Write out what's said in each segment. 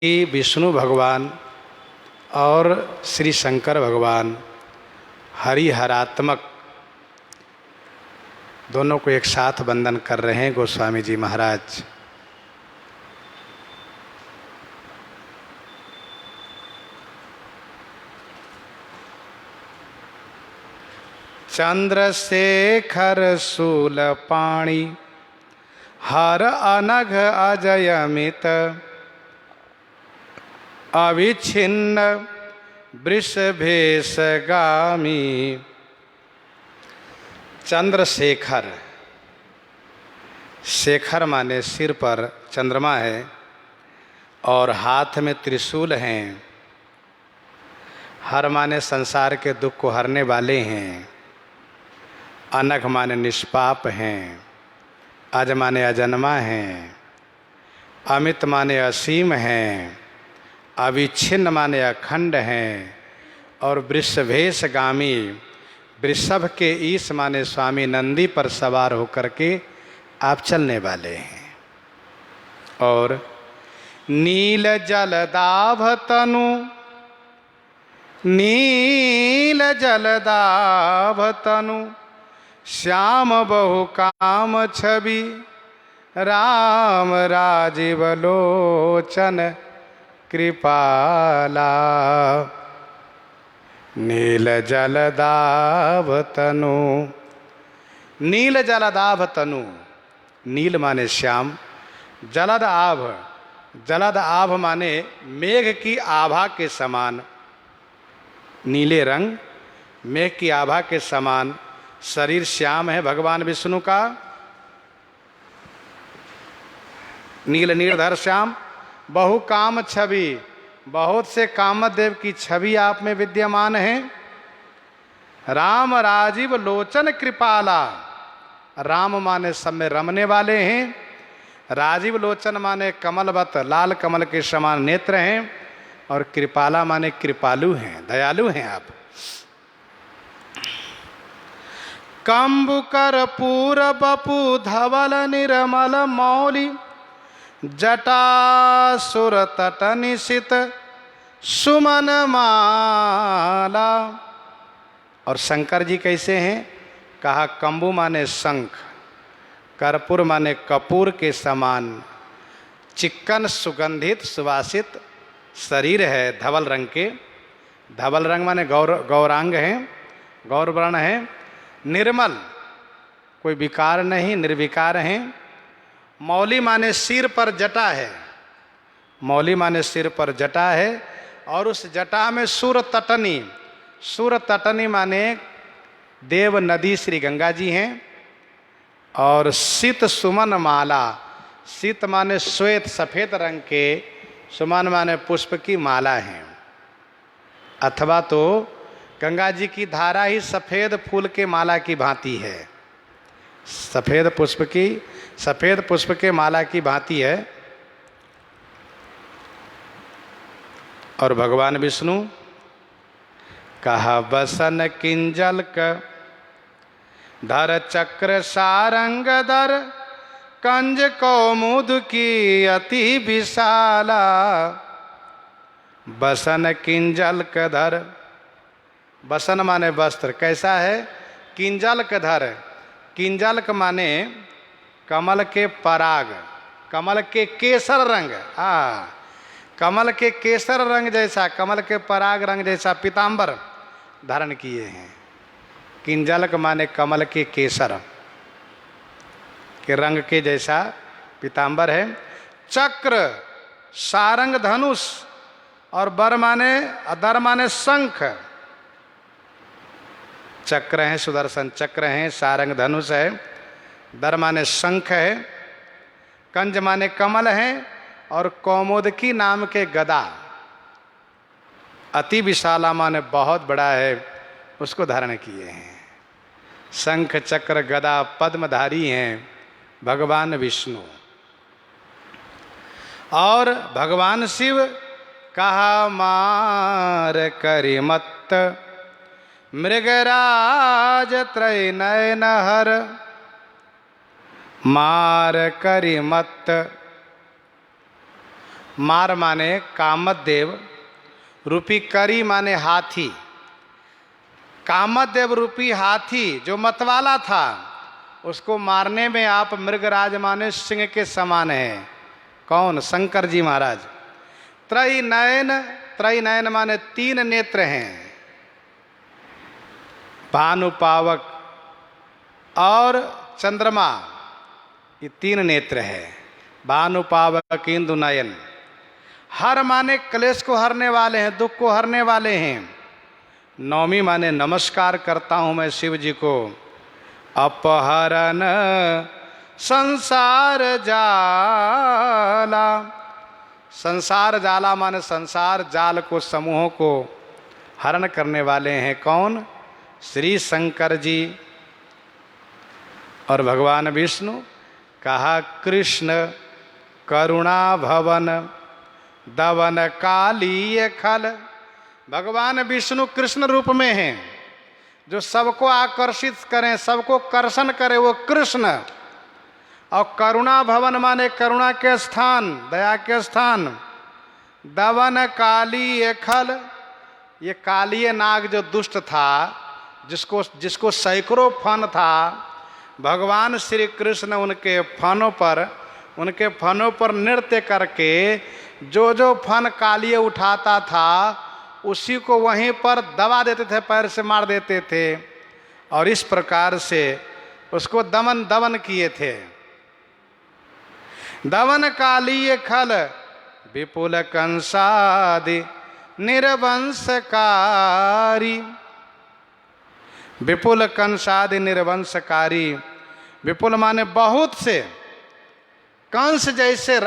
विष्णु भगवान और श्री शंकर भगवान हरिहरात्मक दोनों को एक साथ वंदन कर रहे हैं गोस्वामी जी महाराज। चंद्रशेखर शूलपाणि हर अनघ अजयमित अविच्छिन्न वृषभेशगामी। चंद्रशेखर, शेखर माने सिर पर चंद्रमा है और हाथ में त्रिशूल हैं। हर माने संसार के दुख को हरने वाले हैं। अनघ माने निष्पाप हैं। अज माने अजन्मा हैं। अमित माने असीम हैं। अविच्छिन्न माने अखंड हैं। और वृषभेशगामी, वृषभ के ईश माने स्वामी नंदी पर सवार होकर के आप चलने वाले हैं। और नील जलदाभ तनु, नील जलदाभ तनु श्याम बहु काम छवि राम राजीव लोचन कृपाला। नील जलदाभ तनु, नील जलदाभ तनु, नील माने श्याम, जलद आभ, जलद आभ माने मेघ की आभा के समान। नीले रंग, मेघ की आभा के समान शरीर श्याम है भगवान विष्णु का। नील नीलधर श्याम, बहु काम छवि, बहुत से कामदेव की छवि आप में विद्यमान है। राम राजीव लोचन कृपाला, राम माने सब में रमने वाले हैं। राजीव लोचन माने कमलवत, लाल कमल के समान नेत्र हैं। और कृपाला माने कृपालु हैं, दयालु हैं आप। कंबु कर्पूर बपु धवल निर्मल मौली जटा सुर तट निशित सुमन माला। और शंकर जी कैसे हैं? कहा कंबु माने शंख, कर्पूर माने कपूर के समान, चिक्कन सुगंधित सुवासित शरीर है धवल रंग के। धवल रंग माने गौरांग हैं, गौरवर्ण है। निर्मल, कोई विकार नहीं, निर्विकार हैं। मौली माने सिर पर जटा है, मौली माने सिर पर जटा है। और उस जटा में सुर तटनी, सुर तटनी माने देव नदी श्री गंगा जी हैं। और सित सुमन माला, सित माने श्वेत सफ़ेद रंग के, सुमन माने पुष्प की माला हैं। अथवा तो गंगा जी की धारा ही सफ़ेद फूल के माला की भांति है, सफ़ेद पुष्प की, सफ़ेद पुष्प के माला की भांति है। और भगवान विष्णु कहा बसन किंजल क धर चक्र सारंग धर कंज कौमुद की अति विशाला। बसन किंजल क धर, बसन माने वस्त्र, कैसा है? किंजल क धर, किंजल माने कमल के पराग, कमल के केसर रंग, कमल के केसर रंग जैसा, कमल के पराग रंग जैसा पीताम्बर धारण किए हैं। किंजल माने कमल के केसर के रंग के जैसा पीताम्बर है। चक्र सारंग धनुष, और बर माने अदर माने शंख। चक्र हैं, सुदर्शन चक्र हैं, सारंग धनुष है, दर माने शंख है, कंज माने कमल है। और कौमुदकी नाम के गदा, अति विशाला माने बहुत बड़ा है, उसको धारण किए हैं। शंख चक्र गदा पद्मधारी हैं भगवान विष्णु। और भगवान शिव कहा मार करि मत्त मृगराज त्रय नयन हर। मार करि मत्त, मार माने कामदेव, रूपी करी माने हाथी। कामदेव रूपी हाथी जो मतवाला था, उसको मारने में आप मृगराज माने सिंह के समान हैं। कौन? शंकर जी महाराज। त्रय नयन, त्रय नयन माने 3 नेत्र हैं, भानु पावक और चंद्रमा, ये 3 नेत्र है। भानु पावक इंदु नयन। हर माने क्लेश को हरने वाले हैं, दुख को हरने वाले हैं। नौमी माने नमस्कार करता हूं मैं शिव जी को। अपहरण संसार जाला, संसार जाला माने संसार जाल को, समूहों को हरण करने वाले हैं। कौन? श्री शंकर जी और भगवान विष्णु। कहा कृष्ण करुणा भवन दवन काली खल। भगवान विष्णु कृष्ण रूप में हैं, जो सबको आकर्षित करें, सबको कर्षण करे, वो कृष्ण। और करुणा भवन माने करुणा के स्थान, दया के स्थान। दवन काली खल, ये कालिय नाग जो दुष्ट था, जिसको सैकड़ों फन था, भगवान श्री कृष्ण उनके फनों पर नृत्य करके जो फन कालिय उठाता था, उसी को वहीं पर दबा देते थे, पैर से मार देते थे, और इस प्रकार से उसको दमन किए थे। दमन कालीय खल विपुल कंसादि निर्वंशकारी। विपुल कंसादि निर्वंशकारी। विपुल माने बहुत से, कंस जैसे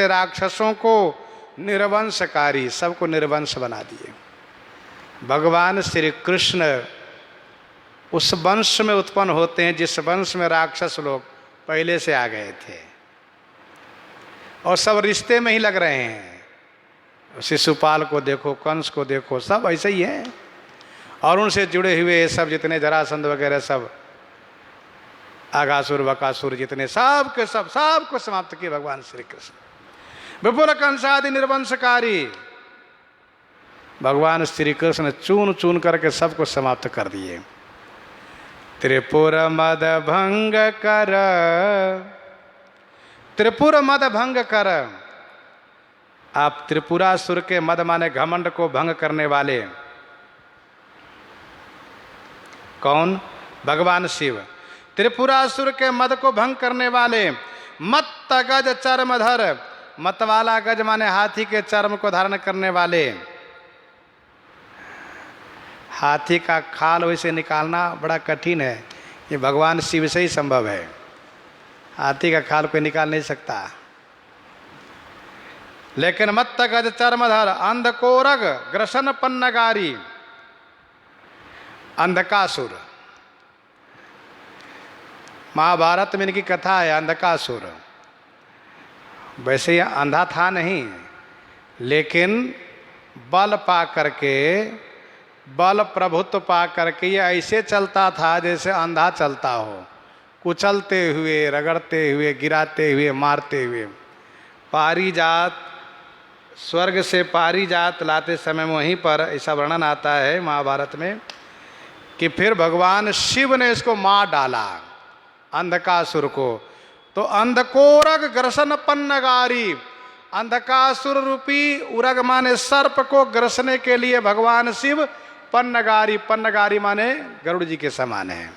राक्षसों को निर्वंशकारी, सबको निर्वंश बना दिए। भगवान श्री कृष्ण उस वंश में उत्पन्न होते हैं जिस वंश में राक्षस लोग पहले से आ गए थे, और सब रिश्ते में ही लग रहे हैं। शिशुपाल को देखो, कंस को देखो, सब ऐसे ही हैं। और उनसे जुड़े हुए सब जितने जरासंध वगैरह, सब आगासुर बकासुर जितने, सब को समाप्त किए भगवान श्री कृष्ण। विपुल कंसादि निर्वंशकारी। भगवान श्री कृष्ण चून चून करके सबको समाप्त कर दिए। त्रिपुर मद भंग कर, त्रिपुर मद भंग कर। आप त्रिपुरासुर के मद माने घमंड को भंग करने वाले। कौन? भगवान शिव। त्रिपुरासुर के मद को भंग करने वाले। मत्त गज चर्मधर, मतवाला गज माने हाथी के चर्म को धारण करने वाले। हाथी का खाल वैसे निकालना बड़ा कठिन है, ये भगवान शिव से ही संभव है। हाथी का खाल कोई निकाल नहीं सकता। लेकिन मत्त गज चर्मधर, अंधकोरग ग्रसन पन्नगारी। अंधकासुर, महाभारत में इनकी कथा है। अंधकासुर वैसे ये अंधा था नहीं, लेकिन बल पा करके, बल प्रभुत्व पा करके ये ऐसे चलता था जैसे अंधा चलता हो, कुचलते हुए, रगड़ते हुए, गिराते हुए, मारते हुए। पारिजात, स्वर्ग से पारिजात लाते समय वहीं पर ऐसा वर्णन आता है महाभारत में कि फिर भगवान शिव ने इसको मार डाला, अंधकासुर को। तो अंधकोरग ग्रसन पन्नगारी, अंधकासुर रूपी उरग माने सर्प को ग्रसने के लिए भगवान शिव पन्नगारी, पन्नगारी माने गरुड़ जी के समान है,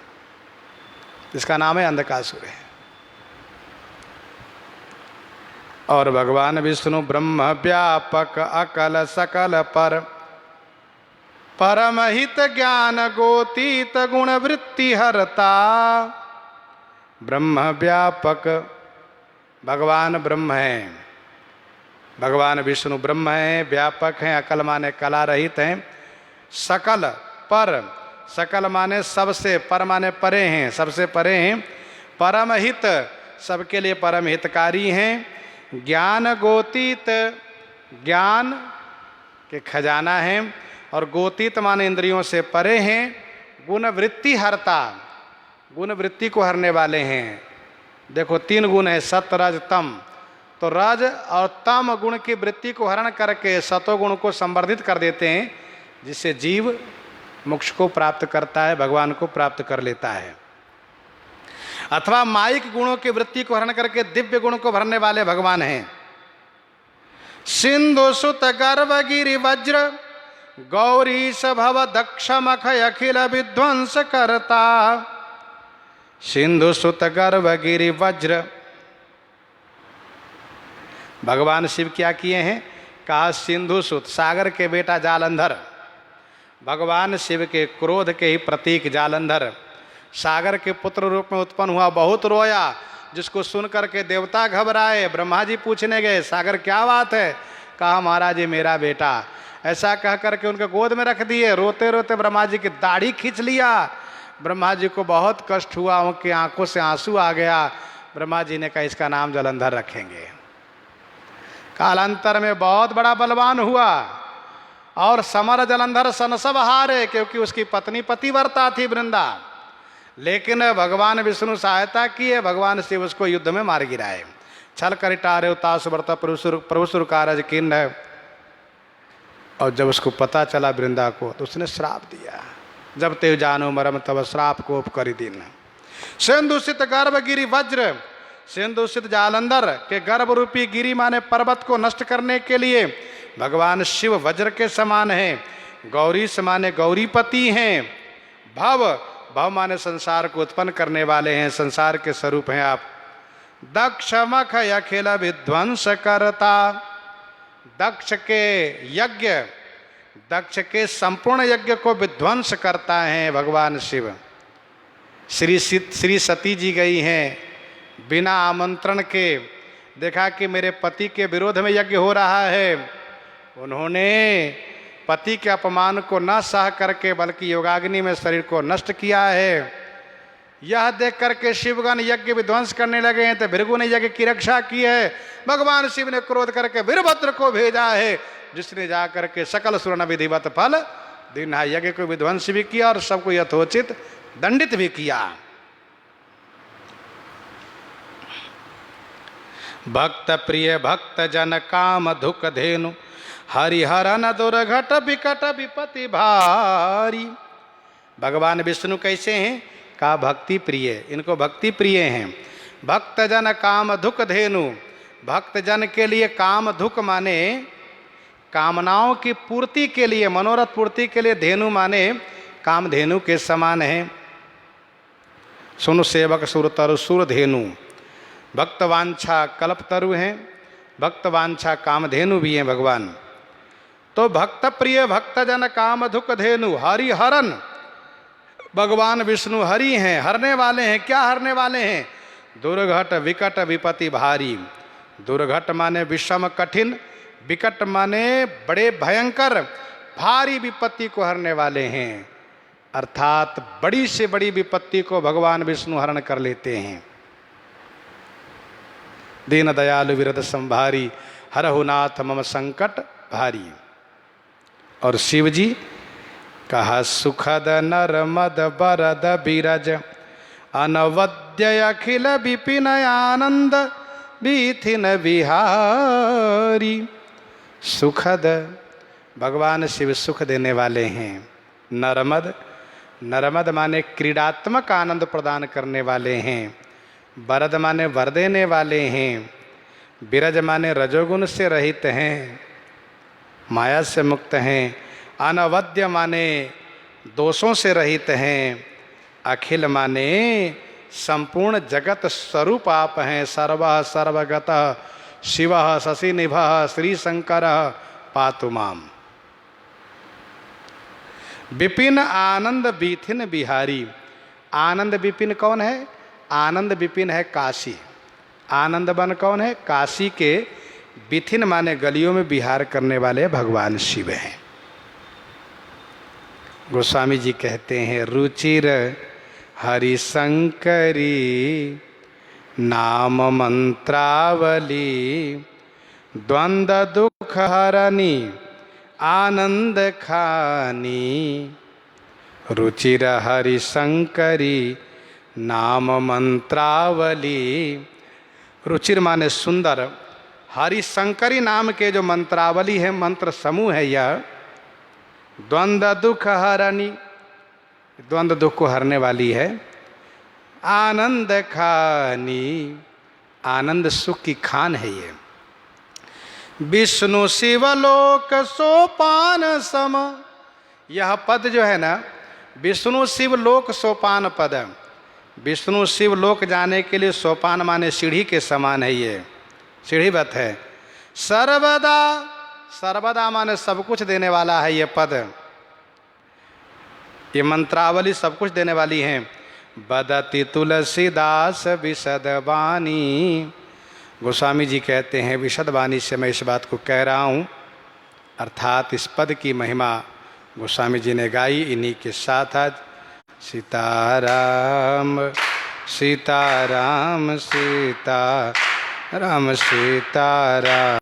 इसका नाम है अंधकासुर है। और भगवान विष्णु ब्रह्म व्यापक अकल सकल पर, परमहित ज्ञान गोतीत गुण वृत्ति हरता। ब्रह्म व्यापक, भगवान ब्रह्म हैं, भगवान विष्णु ब्रह्म हैं, व्यापक हैं, अकल माने कला रहित हैं, सकल पर, सकल माने सबसे, पर माने परे हैं, सबसे परे हैं, परमहित सबके लिए परम हितकारी हैं, ज्ञान गोतीत, ज्ञान के खजाना हैं, और गोतीत माने इंद्रियों से परे हैं, गुण वृत्ति हरता, गुण वृत्ति को हरने वाले हैं। देखो 3 गुण है, सत रज तम, तो तो रज और तम गुण की वृत्ति को हरण करके सतोगुण को संवर्धित कर देते हैं, जिससे जीव मोक्ष को प्राप्त करता है, भगवान को प्राप्त कर लेता है। अथवा माइक गुणों की वृत्ति को हरण करके दिव्य गुण को भरने वाले भगवान हैं। सिंधु सुत गर्भ गिरि वज्र गौरी भव दक्ष मख अखिल विध्वंस करता। सिंधु सुत गर्भ गिरि वज्र, भगवान शिव क्या किए हैं? कहा सिंधु सुत, सागर के बेटा जालंधर, भगवान शिव के क्रोध के ही प्रतीक जालंधर सागर के पुत्र रूप में उत्पन्न हुआ, बहुत रोया, जिसको सुन करके देवता घबराए। ब्रह्मा जी पूछने गए, सागर क्या बात है? कहा महाराज ये मेरा बेटा। ऐसा कह करके उनके गोद में रख दिए। रोते रोते ब्रह्मा जी की दाढ़ी खींच लिया। ब्रह्मा जी को बहुत कष्ट हुआ, उनकी आंखों से आंसू आ गया। ब्रह्मा जी ने कहा इसका नाम जालंधर रखेंगे। कालांतर में बहुत बड़ा बलवान हुआ और समर जालंधर सन सब हारे, क्योंकि उसकी पत्नी पतिव्रता थी वृंदा। लेकिन भगवान विष्णु सहायता किए, भगवान शिव उसको युद्ध में मार गिराए। छल करिटारे उतास व्रता प्रभुसुर कारज किन्न। और जब उसको पता चला वृंदा को, तो उसने श्राप दिया, जब ते जानो मरम तब श्राप को उपकरी दिन। सिंधुषित गर्भ गिरि वज्र, सिंधुषित जालंधर के गर्भ रूपी गिरि माने पर्वत को नष्ट करने के लिए भगवान शिव वज्र के समान हैं। गौरी समाने गौरीपति हैं। भव, भव माने संसार को उत्पन्न करने वाले हैं, संसार के स्वरूप हैं आप। दक्ष मख अखिल विध्वंस करता, दक्ष के यज्ञ, दक्ष के संपूर्ण यज्ञ को विध्वंस करता है भगवान शिव। श्री सती जी गई हैं बिना आमंत्रण के, देखा कि मेरे पति के विरोध में यज्ञ हो रहा है। उन्होंने पति के अपमान को न सह करके बल्कि योगाग्नि में शरीर को नष्ट किया है। यह देख करके शिवगण यज्ञ विध्वंस करने लगे हैं, तो भृगु ने यज्ञ की रक्षा की है। भगवान शिव ने क्रोध करके वीरभद्र को भेजा है, जिसने जा करके सकल सुरन विधिवत फल दिन यज्ञ को विध्वंस भी किया और सबको यथोचित दंडित भी किया। भक्त प्रिय भक्त जन काम धुक धेनु, हरिहरन दुर्घट विकट विपति भारी। भगवान विष्णु कैसे हैं? कहा भक्ति प्रिय, इनको भक्ति प्रिय हैं। भक्त जन काम धुक धेनु, भक्त जन के लिए काम धुक माने कामनाओं की पूर्ति के लिए, मनोरथ पूर्ति के लिए, धेनु माने कामधेनु के समान है। सुन सेवक सुर तरु सुर धेनु, भक्त वांछा कल्पतरु हैं, भक्त वांछा कामधेनु भी हैं भगवान। तो भक्त प्रिय भक्त जन काम धुक धेनु, हरिहरन, भगवान विष्णु हरि हैं, हरने वाले हैं। क्या हरने वाले हैं? दुर्घट विकट विपति भारी। दुर्घट माने विषम कठिन, विकट माने बड़े भयंकर, भारी विपत्ति को हरने वाले हैं। अर्थात बड़ी से बड़ी विपत्ति को भगवान विष्णु हरण कर लेते हैं। दीन दयालु विरद संभारी, हरहु नाथ मम संकट भारी। और शिव जी कहा सुखद नरमद बरद बिरज, अनवद्य अखिल विपिन आनंद बीथिन बिहारी। सुखद, भगवान शिव सुख देने वाले हैं। नरमद, नरमद माने क्रीडात्मक आनंद प्रदान करने वाले हैं। बरद माने वर देने वाले हैं। बिरज माने रजोगुण से रहित हैं, माया से मुक्त हैं। अनवद्य माने दोषों से रहित हैं। अखिल माने संपूर्ण जगत स्वरूप आप हैं। सर्वः सर्वगतः शिवः शशिनिभः श्री शंकर पातु माम। विपिन आनंद बीथिन बिहारी। आनंद विपिन कौन है? आनंद विपिन है काशी। आनंद वन कौन है? काशी के बिथिन माने गलियों में विहार करने वाले भगवान शिव हैं। गोस्वामी जी कहते हैं रुचिर हरिशंकरी नाम मंत्रावली, द्वंद्व दुख हरनी आनंद खानी। रुचिर हरिशंकरी नाम मंत्रावली। रुचिर माने सुंदर, हरिशंकरी नाम के जो मंत्रावली है, मंत्र समूह है, यह द्वंद्व दुख हरणी, द्वंद्व दुख को हरने वाली है। आनंद खानी, आनंद सुख की खान है ये। विष्णु शिवलोक सोपान सम, यह पद जो है ना, विष्णु शिवलोक सोपान पद है। विष्णु शिवलोक जाने के लिए सोपान माने सीढ़ी के समान है, ये सीढ़ीवत है। सर्वदा, सर्वदा माने सब कुछ देने वाला है ये पद, ये मंत्रावली सब कुछ देने वाली है। बदति तुलसीदास विशद वाणी, गोस्वामी जी कहते हैं विशद वाणी से मैं इस बात को कह रहा हूँ, अर्थात इस पद की महिमा गोस्वामी जी ने गाई। इन्हीं के साथ आज सीताराम सीताराम सीताराम सीताराम।